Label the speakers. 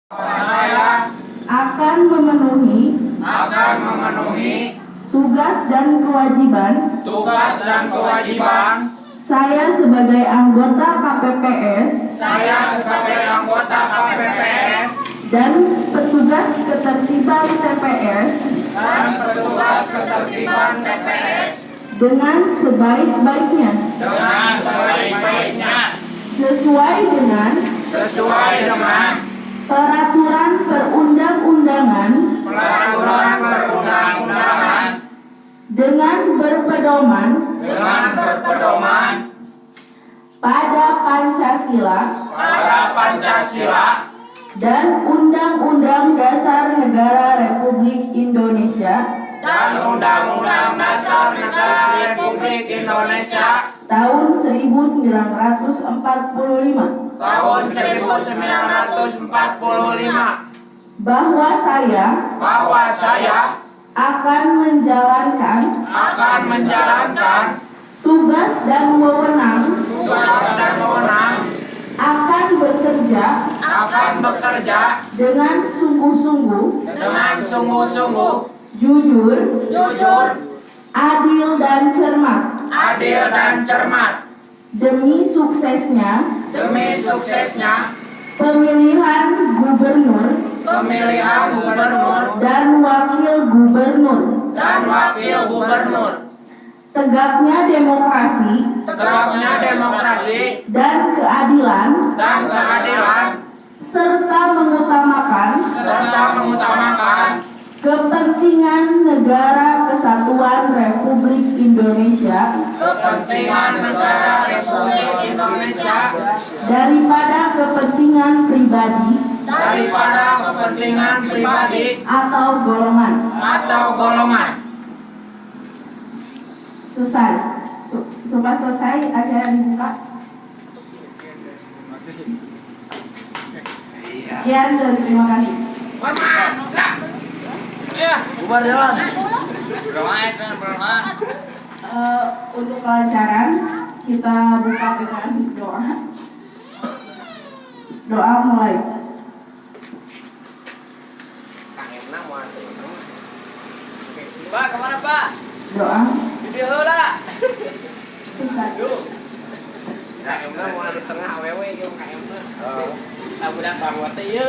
Speaker 1: Saya
Speaker 2: akan memenuhi tugas dan kewajiban saya sebagai anggota KPPS dan petugas ketertiban TPS dengan sebaik-baiknya sesuai dengan peraturan perundang-undangan dengan berpedoman pada Pancasila dan Undang-Undang Dasar Negara Republik Indonesia tahun 1945 bahwa saya akan menjalankan tugas dan wewenang akan bekerja dengan sungguh-sungguh, jujur, adil dan cermat demi suksesnya pemilihan gubernur dan wakil gubernur. Tegaknya demokrasi dan keadilan serta mengutamakan kepentingan Negara Kesatuan Republik Indonesia daripada kepentingan pribadi atau golongan. Selesai acara dibuka. Sekian dan terima kasih.
Speaker 1: bubar jalan.
Speaker 2: Untuk kelancaran kita buka dengan doa mulai.
Speaker 3: Pak, kemana Pak?
Speaker 2: Doa.
Speaker 3: Video lah.
Speaker 2: Selesai.
Speaker 3: KM mau ada setengah awewe gitu KM. Nah, budak baru teh ieu.